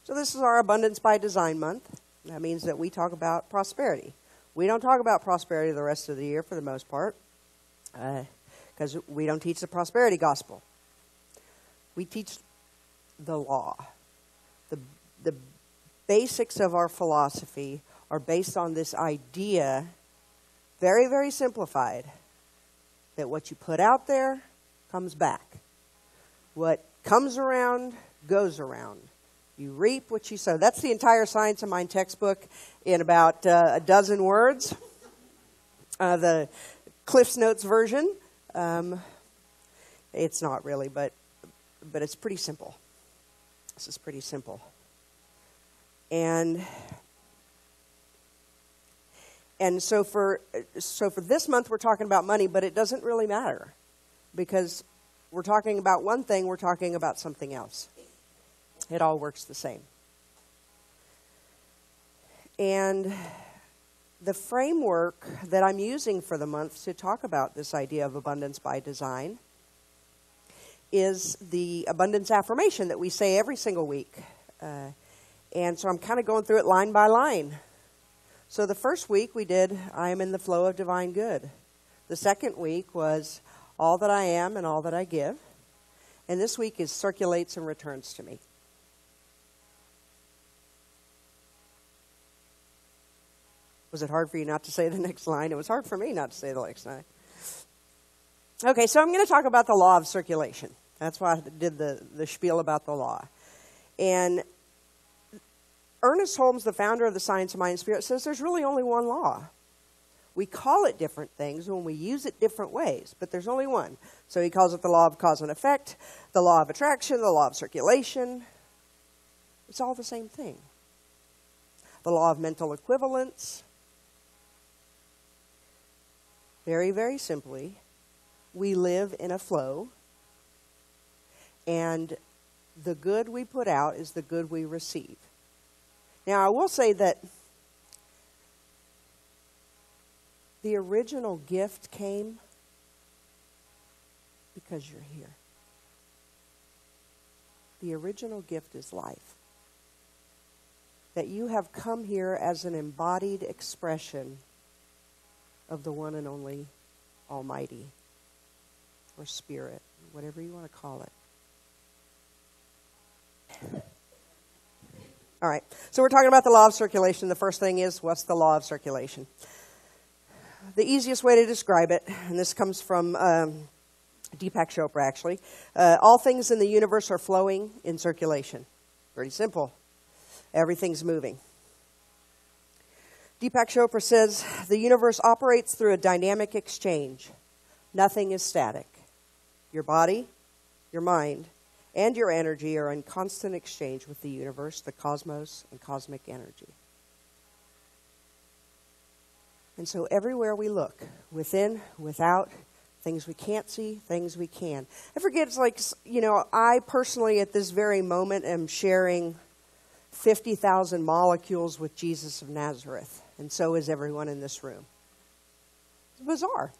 So this is our Abundance by Design month. That means that we talk about prosperity. We don't talk about prosperity the rest of the year for the most part, because we don't teach the prosperity gospel. We teach the law. The basics of our philosophy are based on this idea, very, very simplified, that what you put out there comes back. What comes around goes around. You reap what you sow. That's the entire Science of Mind textbook in about a dozen words. The Cliff's Notes version. It's not really, but it's pretty simple. This is pretty simple. And so for this month we're talking about money, but it doesn't really matter, because we're talking about one thing, we're talking about something else. It all works the same. And the framework that I'm using for the month to talk about this idea of abundance by design is the abundance affirmation that we say every single week. And so I'm kind of going through it line by line. So the first week we did, I am in the flow of divine good. The second week was all that I am and all that I give. And this week is circulates and returns to me. Was it hard for you not to say the next line? It was hard for me not to say the next line. Okay, so I'm going to talk about the law of circulation. That's why I did the spiel about the law. And Ernest Holmes, the founder of the Science of Mind and Spirit, says there's really only one law. We call it different things when we use it different ways, but there's only one. So he calls it the law of cause and effect, the law of attraction, the law of circulation. It's all the same thing. The law of mental equivalence. Very, very simply, we live in a flow, and the good we put out is the good we receive. Now, I will say that the original gift came because you're here. The original gift is life. That you have come here as an embodied expression of the one and only Almighty, or Spirit, whatever you want to call it. All right, so we're talking about the law of circulation. The first thing is, what's the law of circulation? The easiest way to describe it, and this comes from Deepak Chopra actually, all things in the universe are flowing in circulation. Pretty simple. Everything's moving. Deepak Chopra says, the universe operates through a dynamic exchange. Nothing is static. Your body, your mind, and your energy are in constant exchange with the universe, the cosmos, and cosmic energy. And so everywhere we look, within, without, things we can't see, things we can. I forget, it's like, I personally at this very moment am sharing 50,000 molecules with Jesus of Nazareth. And so is everyone in this room. It's bizarre.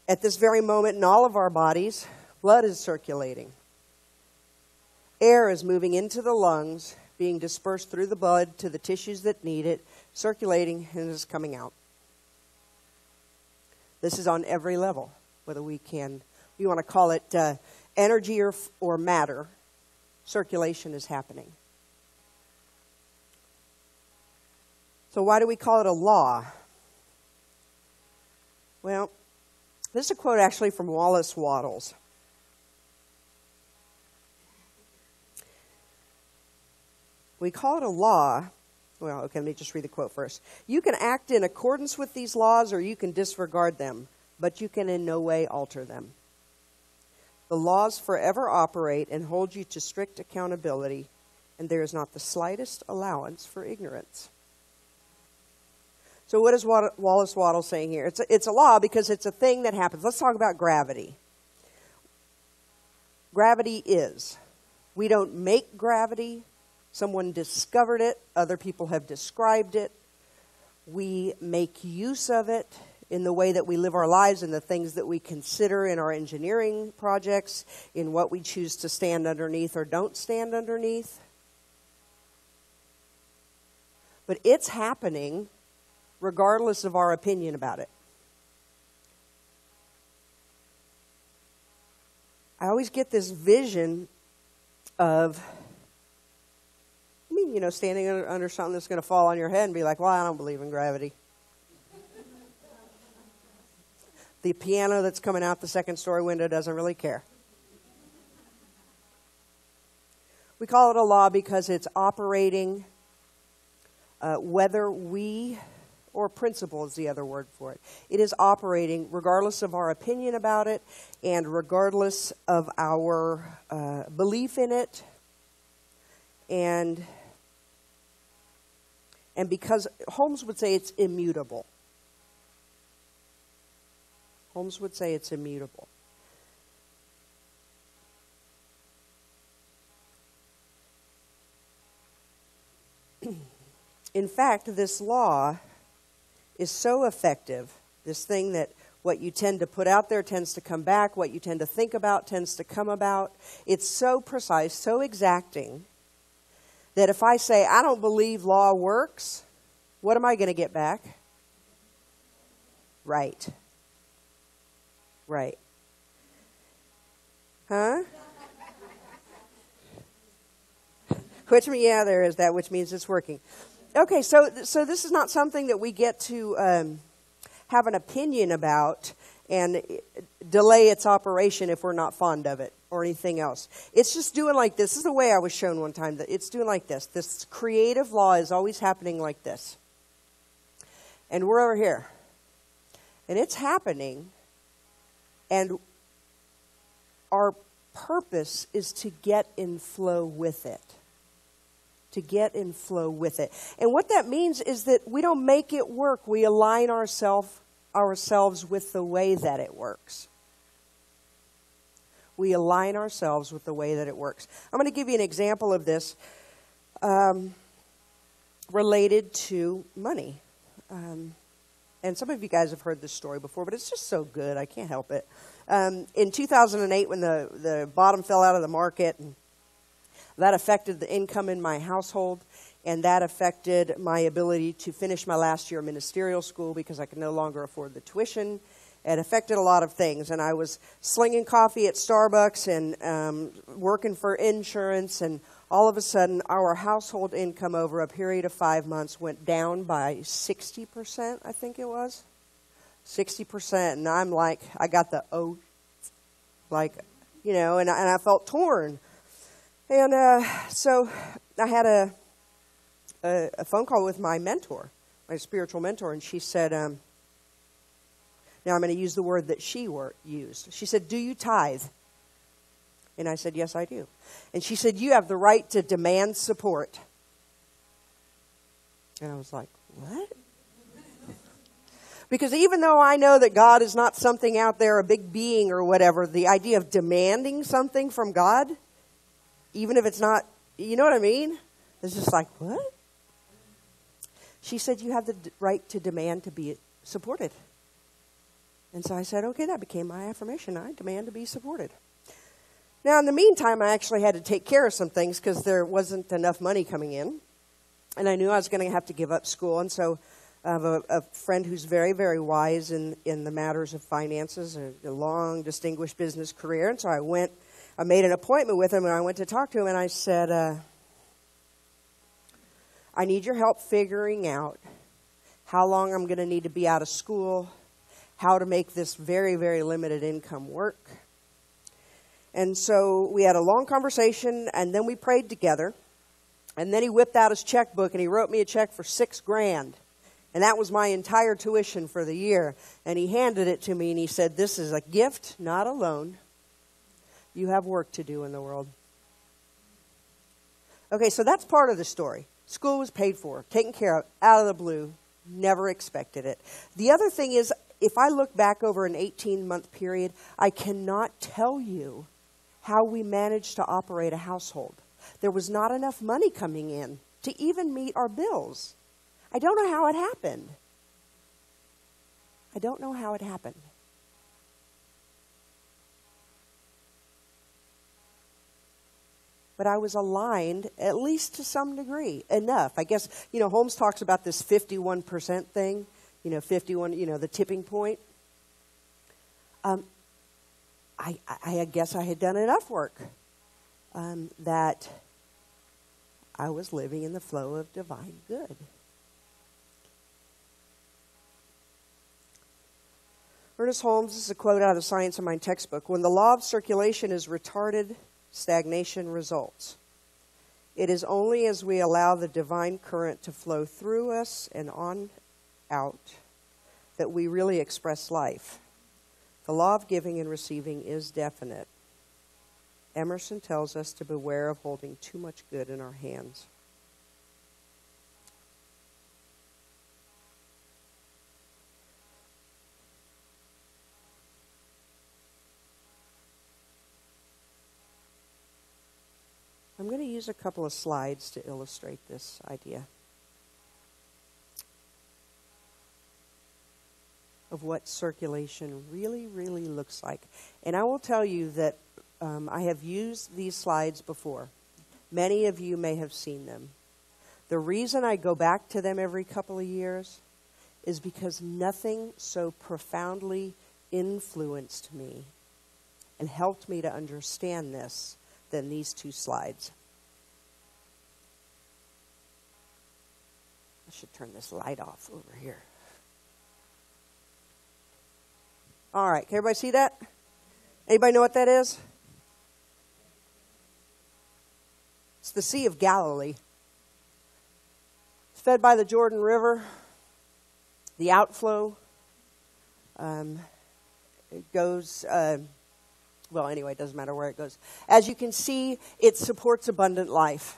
At this very moment in all of our bodies, blood is circulating. Air is moving into the lungs, being dispersed through the blood to the tissues that need it, circulating, and is coming out. This is on every level, whether we want to call it energy or matter. Circulation is happening. So why do we call it a law? Well, this is a quote actually from Wallace Wattles. We call it a law. Well, okay, let me just read the quote first. You can act in accordance with these laws or you can disregard them, but you can in no way alter them. The laws forever operate and hold you to strict accountability, and there is not the slightest allowance for ignorance. So what is Wallace Wattles saying here? It's a law because it's a thing that happens. Let's talk about gravity. Gravity is. We don't make gravity. Someone discovered it. Other people have described it. We make use of it. in the way that we live our lives, in the things that we consider in our engineering projects, in what we choose to stand underneath or don't stand underneath. But it's happening regardless of our opinion about it. I always get this vision of, standing under something that's going to fall on your head and be like, well, I don't believe in gravity. The piano that's coming out the second-story window doesn't really care. We call it a law because it's operating, or principle is the other word for it. It is operating regardless of our opinion about it and regardless of our belief in it. And because Holmes would say it's immutable. Holmes would say it's immutable. In fact, this law is so effective, this thing that what you tend to put out there tends to come back, what you tend to think about tends to come about. It's so precise, so exacting, that if I say, I don't believe law works, what am I going to get back? Right. Right. Huh? There is that, which means it's working. Okay, so this is not something that we get to have an opinion about and delay its operation if we're not fond of it or anything else. It's just doing like this. This is the way I was shown one time, that it's doing like this. This creative law is always happening like this. And we're over here. And it's happening. And our purpose is to get in flow with it. To get in flow with it. And what that means is that we don't make it work. We align ourselves with the way that it works. We align ourselves with the way that it works. I'm going to give you an example of this related to money. And some of you guys have heard this story before, but it's just so good. I can't help it. In 2008, when the bottom fell out of the market, and that affected the income in my household, and that affected my ability to finish my last year of ministerial school because I could no longer afford the tuition. It affected a lot of things, and I was slinging coffee at Starbucks and working for insurance, and all of a sudden, our household income over a period of 5 months went down by 60%, I think it was. 60%, and I'm like, I got the and I felt torn. And so I had a phone call with my mentor, my spiritual mentor, and she said, now I'm going to use the word that she used. She said, do you tithe? And I said, yes, I do. And she said, you have the right to demand support. And I was like, what? Because even though I know that God is not something out there, a big being or whatever, the idea of demanding something from God, even if it's not, you know what I mean? It's just like, what? She said, you have the right to demand to be supported. And so I said, okay, that became my affirmation. I demand to be supported. Now, in the meantime, I actually had to take care of some things because there wasn't enough money coming in. And I knew I was going to have to give up school. And so I have a friend who's very, very wise in the matters of finances, a long, distinguished business career. And so I made an appointment with him, and I went to talk to him, and I said, I need your help figuring out how long I'm going to need to be out of school, how to make this very, very limited income work. And so we had a long conversation, and then we prayed together. And then he whipped out his checkbook, and he wrote me a check for $6,000. And that was my entire tuition for the year. And he handed it to me, and he said, this is a gift, not a loan. You have work to do in the world. Okay, so that's part of the story. School was paid for, taken care of, out of the blue, never expected it. The other thing is, if I look back over an 18-month period, I cannot tell you how we managed to operate a household. There was not enough money coming in to even meet our bills. I don't know how it happened. I don't know how it happened. But I was aligned, at least to some degree, enough. I guess, Holmes talks about this 51% thing, 51, the tipping point. I guess I had done enough work that I was living in the flow of divine good. Ernest Holmes, this is a quote out of Science of Mind textbook. When the law of circulation is retarded, stagnation results. It is only as we allow the divine current to flow through us and on out that we really express life. The law of giving and receiving is definite. Emerson tells us to beware of holding too much good in our hands. I'm going to use a couple of slides to illustrate this idea of what circulation really, really looks like. And I will tell you that I have used these slides before. Many of you may have seen them. The reason I go back to them every couple of years is because nothing so profoundly influenced me and helped me to understand this than these two slides. I should turn this light off over here. All right, can everybody see that? Anybody know what that is? It's the Sea of Galilee. It's fed by the Jordan River. The outflow it goes... well, anyway, it doesn't matter where it goes. As you can see, it supports abundant life.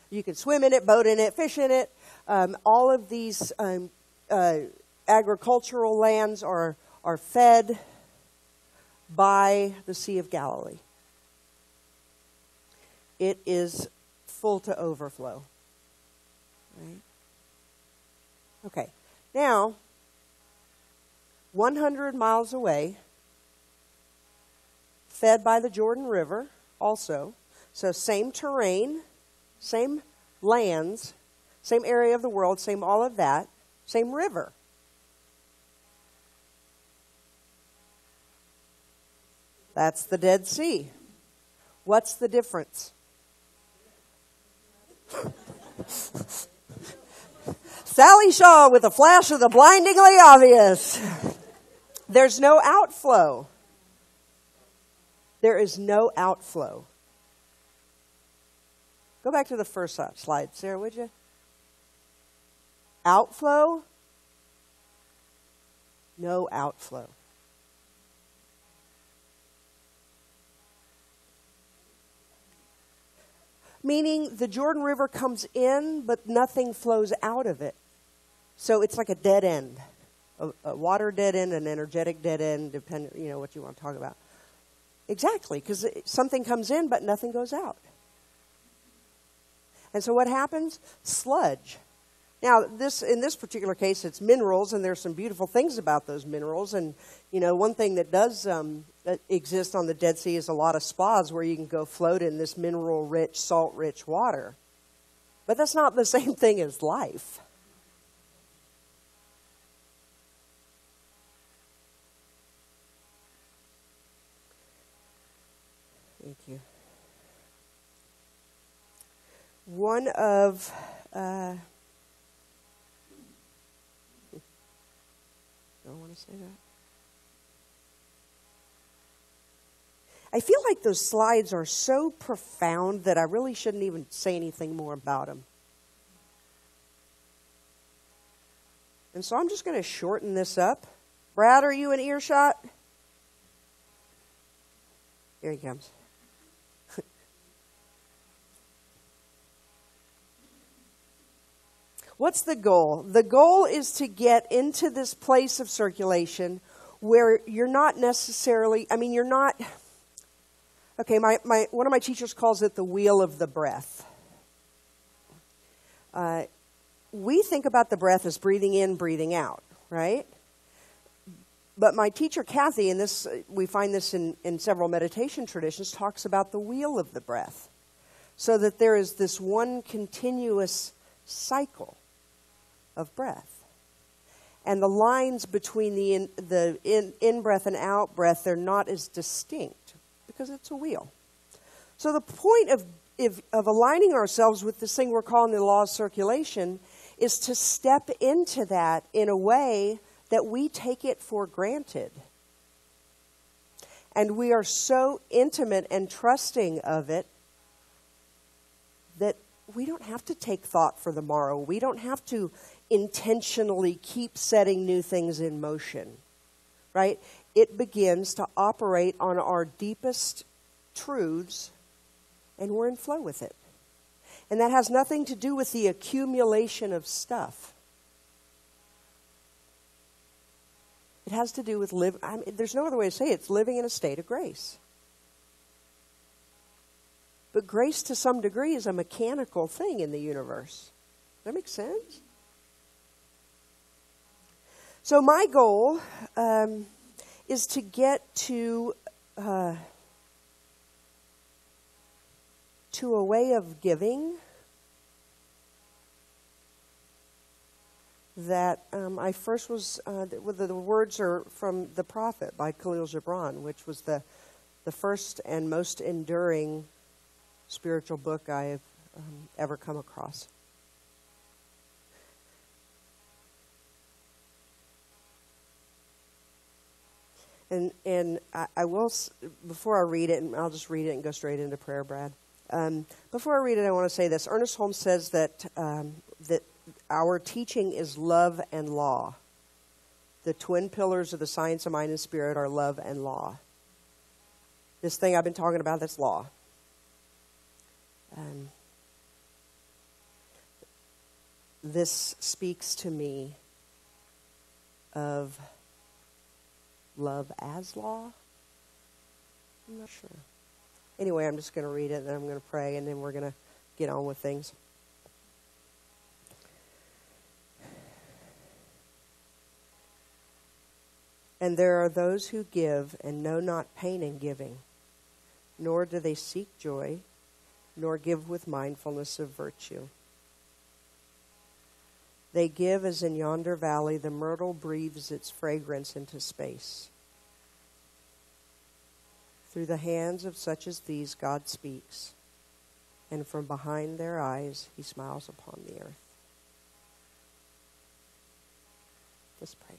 You can swim in it, boat in it, fish in it. All of these agricultural lands are fed by the Sea of Galilee. It is full to overflow. Right? Okay, now, 100 miles away, fed by the Jordan River also. So same terrain, same lands, same area of the world, same all of that, same river. That's the Dead Sea. What's the difference? Sally Shaw with a flash of the blindingly obvious. There's no outflow. There is no outflow. Go back to the first slide, Sarah, would you? Outflow? No outflow. Meaning the Jordan River comes in, but nothing flows out of it. So it's like a dead end. A water dead end, an energetic dead end, depending, what you want to talk about. Exactly, because something comes in, but nothing goes out. And so what happens? Sludge. Now, in this particular case, it's minerals, and there's some beautiful things about those minerals. And, one thing that does exist on the Dead Sea is a lot of spas where you can go float in this mineral-rich, salt-rich water. But that's not the same thing as life. Thank you. One of... don't want to say that. I feel like those slides are so profound that I really shouldn't even say anything more about them. And so I'm just going to shorten this up. Brad, are you in earshot? Here he comes. What's the goal? The goal is to get into this place of circulation where you're not necessarily, you're not, okay, one of my teachers calls it the wheel of the breath. We think about the breath as breathing in, breathing out, right? But my teacher, Kathy, and this we find this in several meditation traditions, talks about the wheel of the breath. So that there is this one continuous cycle of breath. And the lines between the in-breath and out-breath, they're not as distinct because it's a wheel. So the point of aligning ourselves with this thing we're calling the law of circulation is to step into that in a way that we take it for granted. And we are so intimate and trusting of it that we don't have to take thought for the morrow. We don't have to intentionally keep setting new things in motion, right? It begins to operate on our deepest truths, and we're in flow with it. And that has nothing to do with the accumulation of stuff. It has to do with there's no other way to say it. It's living in a state of grace. But grace, to some degree, is a mechanical thing in the universe. Does that make sense? So my goal is to get to a way of giving that I first was, the words are from The Prophet by Khalil Gibran, which was the first and most enduring spiritual book I have ever come across. And I will, before I read it, and I'll just read it and go straight into prayer, Brad. Before I read it, I want to say this. Ernest Holmes says that that our teaching is love and law. The twin pillars of the science of mind and spirit are love and law. This thing I've been talking about, that's law. This speaks to me of love as law. I'm not sure. Anyway, I'm just going to read it, and then I'm going to pray, and then we're going to get on with things. And there are those who give and know not pain in giving, nor do they seek joy, nor give with mindfulness of virtue. They give as in yonder valley the myrtle breathes its fragrance into space. Through the hands of such as these God speaks, and from behind their eyes he smiles upon the earth. Let's pray.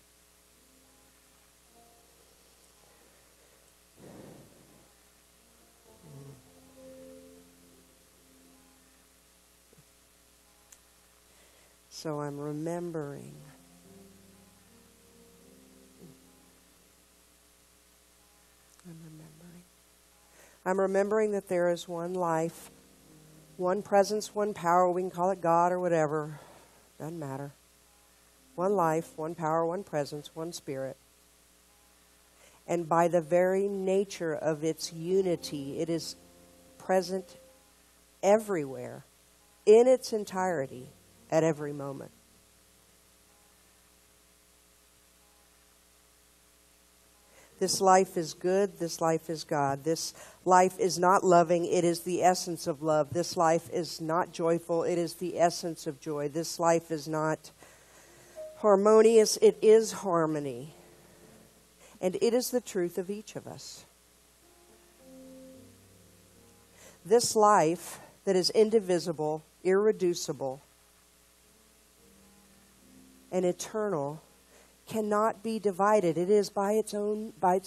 So I'm remembering. I'm remembering that there is one life, one presence, one power. We can call it God or whatever. Doesn't matter. One life, one power, one presence, one spirit. And by the very nature of its unity, it is present everywhere, in its entirety, at every moment. This life is good. This life is God. This life is not loving. It is the essence of love. This life is not joyful. It is the essence of joy. This life is not harmonious. It is harmony. And it is the truth of each of us. This life that is indivisible, irreducible, and eternal cannot be divided. It is by its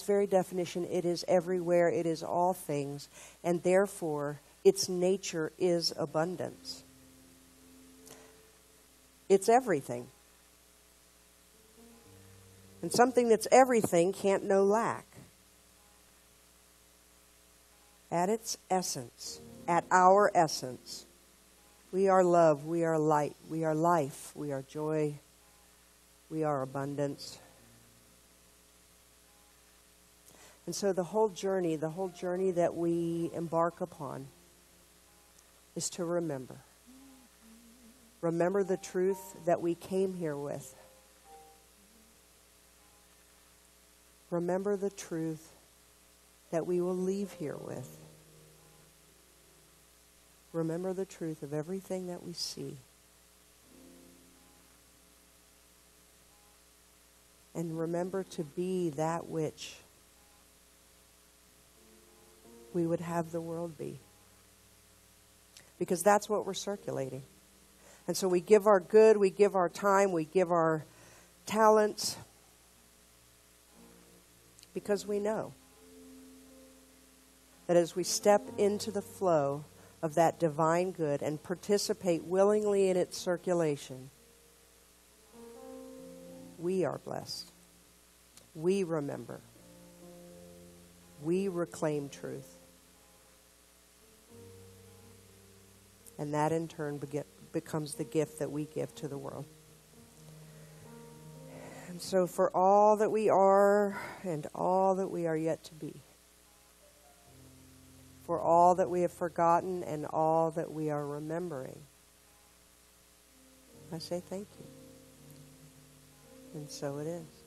very definition, it is everywhere, it is all things, and therefore its nature is abundance. It's everything. And something that's everything can't know lack. At its essence, at our essence, we are love, we are light, we are life, we are joy, we are abundance. And so the whole journey that we embark upon is to remember. Remember the truth that we came here with. remember the truth that we will leave here with. Remember the truth of everything that we see. And remember to be that which we would have the world be. Because that's what we're circulating. And so we give our good, we give our time, we give our talents, because we know that as we step into the flow of that divine good and participate willingly in its circulation, we are blessed. We remember. We reclaim truth. And that in turn becomes the gift that we give to the world. And so for all that we are and all that we are yet to be, for all that we have forgotten and all that we are remembering, I say thank you. And so it is.